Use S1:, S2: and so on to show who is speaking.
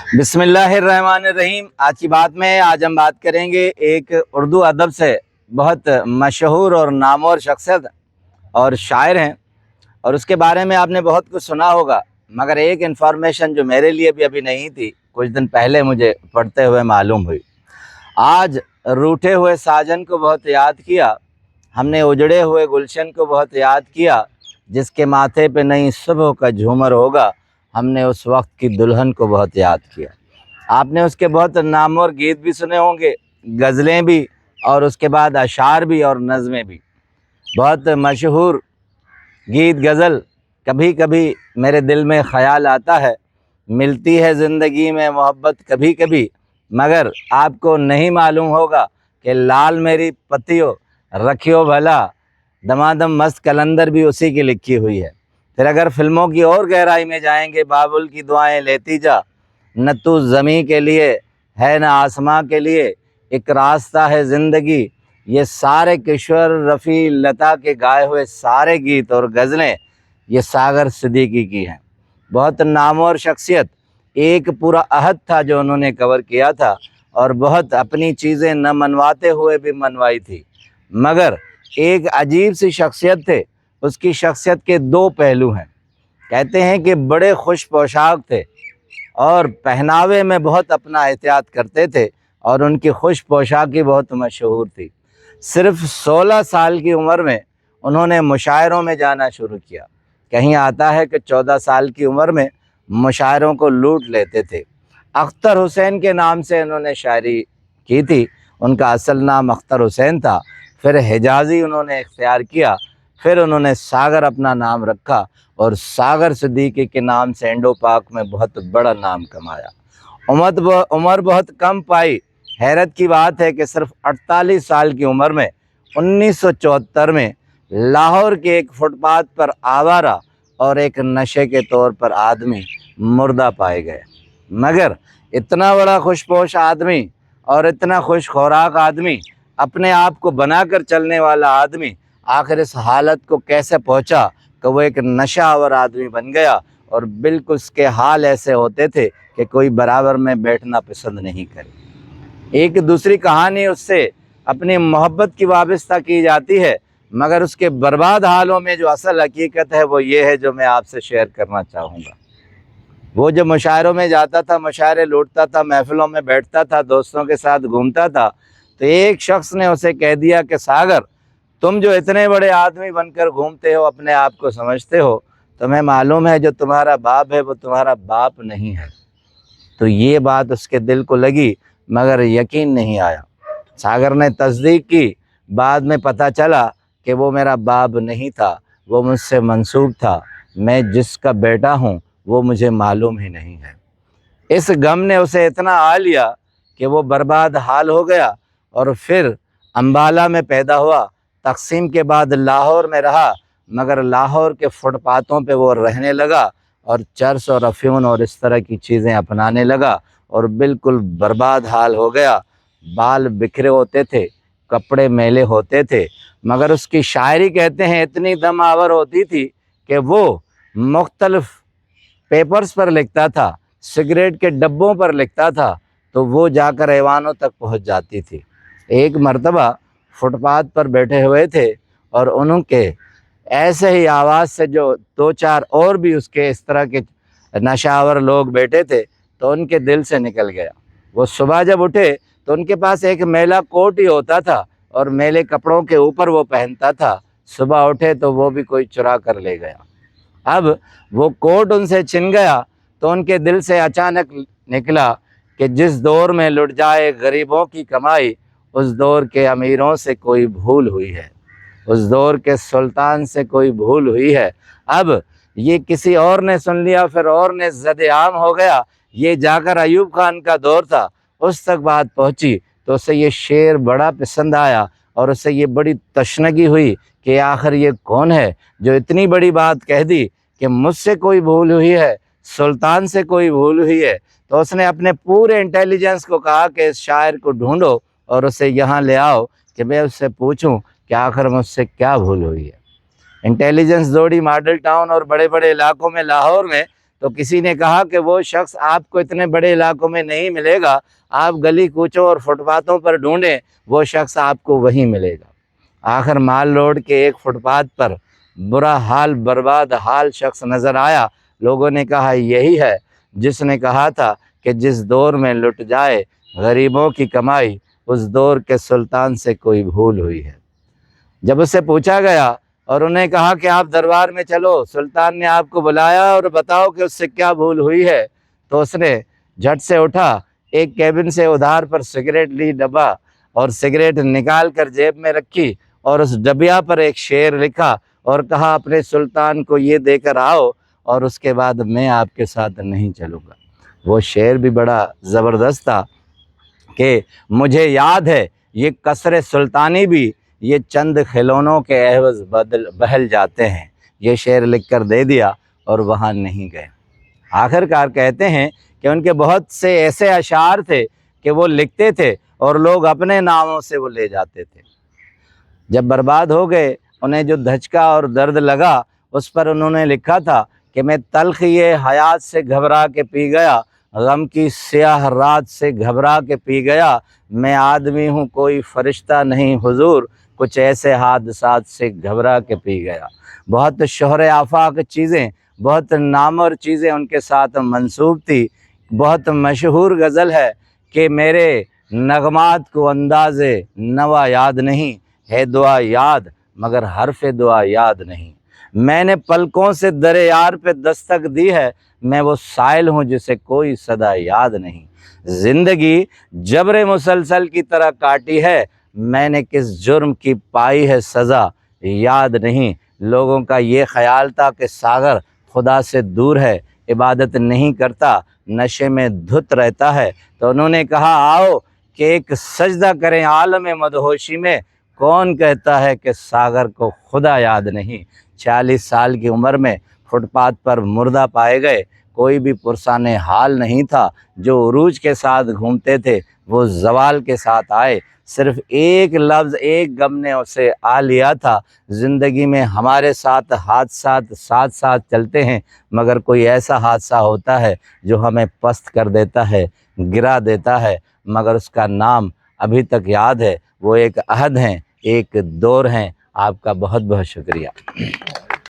S1: بسم اللہ الرحمن الرحیم۔ آج کی بات میں ہم بات کریں گے ایک اردو ادب سے بہت مشہور اور نامور شخصیت اور شاعر ہیں، اور اس کے بارے میں آپ نے بہت کچھ سنا ہوگا، مگر ایک انفارمیشن جو میرے لیے بھی ابھی نہیں تھی، کچھ دن پہلے مجھے پڑھتے ہوئے معلوم ہوئی۔ آج روٹھے ہوئے ساجن کو بہت یاد کیا، ہم نے اجڑے ہوئے گلشن کو بہت یاد کیا، جس کے ماتھے پہ نئی صبح کا جھومر ہوگا، ہم نے اس وقت کی دلہن کو بہت یاد کیا۔ آپ نے اس کے بہت نامور گیت بھی سنے ہوں گے، غزلیں بھی، اور اس کے بعد اشعار بھی اور نظمیں بھی۔ بہت مشہور گیت غزل کبھی کبھی میرے دل میں خیال آتا ہے، ملتی ہے زندگی میں محبت کبھی کبھی، مگر آپ کو نہیں معلوم ہوگا کہ لال میری پتیوں رکھیو بھلا دمادم مست کلندر بھی اسی کی لکھی ہوئی ہے۔ پھر اگر فلموں کی اور گہرائی میں جائیں گے، بابل کی دعائیں لیتی جا، نہ تو زمیں کے لیے ہے نہ آسماں کے لیے، ایک راستہ ہے زندگی، یہ سارے کشور رفیع لتا کے گائے ہوئے سارے گیت اور غزلیں یہ ساگر صدیقی کی ہیں۔ بہت نامور شخصیت، ایک پورا عہد تھا جو انہوں نے کور کیا تھا، اور بہت اپنی چیزیں نہ منواتے ہوئے بھی منوائی تھی، مگر ایک عجیب سی شخصیت تھے۔ اس کی شخصیت کے دو پہلو ہیں۔ کہتے ہیں کہ بڑے خوش پوشاک تھے اور پہناوے میں بہت اپنا احتیاط کرتے تھے، اور ان کی خوش پوشاکی بہت مشہور تھی۔ صرف 16 سال کی عمر میں انہوں نے مشاعروں میں جانا شروع کیا۔ کہیں آتا ہے کہ 14 سال کی عمر میں مشاعروں کو لوٹ لیتے تھے۔ اختر حسین کے نام سے انہوں نے شاعری کی تھی، ان کا اصل نام اختر حسین تھا، پھر حجازی انہوں نے اختیار کیا، پھر انہوں نے ساگر اپنا نام رکھا، اور ساگر صدیقی کے نام سے انڈو پاک میں بہت بڑا نام کمایا۔ عمر بہت کم پائی۔ حیرت کی بات ہے کہ صرف 48 سال کی عمر میں 1974 میں لاہور کے ایک فٹ پاتھ پر آوارہ اور ایک نشے کے طور پر آدمی مردہ پائے گئے، مگر اتنا بڑا خوش پوش آدمی اور اتنا خوش خوراک آدمی، اپنے آپ کو بنا کر چلنے والا آدمی، آخر اس حالت کو کیسے پہنچا کہ وہ ایک نشہ آور آدمی بن گیا، اور بالکل اس کے حال ایسے ہوتے تھے کہ کوئی برابر میں بیٹھنا پسند نہیں کرے۔ ایک دوسری کہانی اس سے اپنی محبت کی وابستہ کی جاتی ہے، مگر اس کے برباد حالوں میں جو اصل حقیقت ہے وہ یہ ہے جو میں آپ سے شیئر کرنا چاہوں گا۔ وہ جو مشاعروں میں جاتا تھا، مشاعرے لوٹتا تھا، محفلوں میں بیٹھتا تھا، دوستوں کے ساتھ گھومتا تھا، تو ایک شخص نے اسے کہہ دیا کہ ساگر، تم جو اتنے بڑے آدمی بن کر گھومتے ہو، اپنے آپ کو سمجھتے ہو، تمہیں معلوم ہے جو تمہارا باپ ہے وہ تمہارا باپ نہیں ہے۔ تو یہ بات اس کے دل کو لگی، مگر یقین نہیں آیا۔ ساگر نے تصدیق کی، بعد میں پتہ چلا کہ وہ میرا باپ نہیں تھا، وہ مجھ سے منسوب تھا، میں جس کا بیٹا ہوں وہ مجھے معلوم ہی نہیں ہے۔ اس غم نے اسے اتنا آ لیا کہ وہ برباد حال ہو گیا، اور پھر امبالہ میں پیدا ہوا۔ تقسیم کے بعد لاہور میں رہا، مگر لاہور کے فٹ پاتھوں پہ وہ رہنے لگا، اور چرس اور افیون اور اس طرح کی چیزیں اپنانے لگا، اور بالکل برباد حال ہو گیا۔ بال بکھرے ہوتے تھے، کپڑے میلے ہوتے تھے، مگر اس کی شاعری کہتے ہیں اتنی دم آور ہوتی تھی کہ وہ مختلف پیپرز پر لکھتا تھا، سگریٹ کے ڈبوں پر لکھتا تھا، تو وہ جا کر ایوانوں تک پہنچ جاتی تھی۔ ایک مرتبہ فٹ پاتھ پر بیٹھے ہوئے تھے، اور انہوں کے ایسے ہی آواز سے جو دو چار اور بھی اس کے اس طرح کے نشہ آور لوگ بیٹھے تھے، تو ان کے دل سے نکل گیا۔ وہ صبح جب اٹھے تو ان کے پاس ایک میلا کوٹ ہی ہوتا تھا، اور میلے کپڑوں کے اوپر وہ پہنتا تھا۔ صبح اٹھے تو وہ بھی کوئی چرا کر لے گیا۔ اب وہ کوٹ ان سے چھن گیا تو ان کے دل سے اچانک نکلا کہ جس دور میں لٹ جائے غریبوں کی کمائی، اس دور کے امیروں سے کوئی بھول ہوئی ہے، اس دور کے سلطان سے کوئی بھول ہوئی ہے۔ اب یہ کسی اور نے سن لیا، پھر اور نے زد عام ہو گیا۔ یہ جا کر ایوب خان کا دور تھا، اس تک بات پہنچی تو اسے یہ شعر بڑا پسند آیا، اور اسے یہ بڑی تشنگی ہوئی کہ آخر یہ کون ہے جو اتنی بڑی بات کہہ دی کہ مجھ سے کوئی بھول ہوئی ہے، سلطان سے کوئی بھول ہوئی ہے۔ تو اس نے اپنے پورے انٹیلیجنس کو کہا کہ اس شاعر کو ڈھونڈو اور اسے یہاں لے آؤ کہ میں اس سے پوچھوں کہ آخر مجھ سے کیا بھول ہوئی ہے۔ انٹیلیجنس دوڑی ماڈل ٹاؤن اور بڑے بڑے علاقوں میں، لاہور میں، تو کسی نے کہا کہ وہ شخص آپ کو اتنے بڑے علاقوں میں نہیں ملے گا، آپ گلی کوچوں اور فٹ پاتھوں پر ڈھونڈیں، وہ شخص آپ کو وہیں ملے گا۔ آخر مال روڈ کے ایک فٹ پاتھ پر برا حال برباد حال شخص نظر آیا۔ لوگوں نے کہا یہی ہے جس نے کہا تھا کہ جس دور میں لٹ جائے غریبوں کی کمائی، اس دور کے سلطان سے کوئی بھول ہوئی ہے۔ جب اس سے پوچھا گیا اور انہیں کہا کہ آپ دربار میں چلو، سلطان نے آپ کو بلایا اور بتاؤ کہ اس سے کیا بھول ہوئی ہے، تو اس نے جھٹ سے اٹھا، ایک کیبن سے ادھار پر سگریٹ لی ڈبہ اور سگریٹ نکال کر جیب میں رکھی اور اس ڈبیا پر ایک شعر لکھا اور کہا اپنے سلطان کو یہ دے کر آؤ اور اس کے بعد میں آپ کے ساتھ نہیں چلوں گا۔ وہ شعر بھی بڑا زبردست تھا کہ مجھے یاد ہے یہ قصر سلطانی بھی یہ چند کھلونوں کے عوض بہل جاتے ہیں۔ یہ شعر لکھ کر دے دیا اور وہاں نہیں گئے۔ آخرکار کہتے ہیں کہ ان کے بہت سے ایسے اشعار تھے کہ وہ لکھتے تھے اور لوگ اپنے ناموں سے وہ لے جاتے تھے۔ جب برباد ہو گئے، انہیں جو دھچکا اور درد لگا، اس پر انہوں نے لکھا تھا کہ میں تلخ یہ حیات سے گھبرا کے پی گیا، غم کی سیاہ رات سے گھبرا کے پی گیا، میں آدمی ہوں کوئی فرشتہ نہیں حضور، کچھ ایسے حادثات سے گھبرا کے پی گیا۔ بہت شہر آفاق چیزیں، بہت نامور چیزیں ان کے ساتھ منسوب تھی۔ بہت مشہور غزل ہے کہ میرے نغمات کو انداز نوا یاد نہیں ہے، دعا یاد مگر حرف دعا یاد نہیں۔ میں نے پلکوں سے در یار پہ دستک دی ہے، میں وہ سائل ہوں جسے کوئی صدا یاد نہیں۔ زندگی جبر مسلسل کی طرح کاٹی ہے، میں نے کس جرم کی پائی ہے سزا یاد نہیں۔ لوگوں کا یہ خیال تھا کہ ساغر خدا سے دور ہے، عبادت نہیں کرتا، نشے میں دھت رہتا ہے، تو انہوں نے کہا آؤ کہ ایک سجدہ کریں عالم مدہوشی میں، کون کہتا ہے کہ ساغر کو خدا یاد نہیں۔ 40 سال کی عمر میں فٹ پاتھ پر مردہ پائے گئے، کوئی بھی پرسان حال نہیں تھا۔ جو عروج کے ساتھ گھومتے تھے وہ زوال کے ساتھ آئے، صرف ایک لفظ ایک غم نے اسے آ لیا تھا۔ زندگی میں ہمارے ساتھ حادثات ساتھ ساتھ چلتے ہیں، مگر کوئی ایسا حادثہ ہوتا ہے جو ہمیں پست کر دیتا ہے، گرا دیتا ہے، مگر اس کا نام ابھی تک یاد ہے۔ وہ ایک عہد ہیں، ایک دور ہیں۔ آپ کا بہت بہت شکریہ۔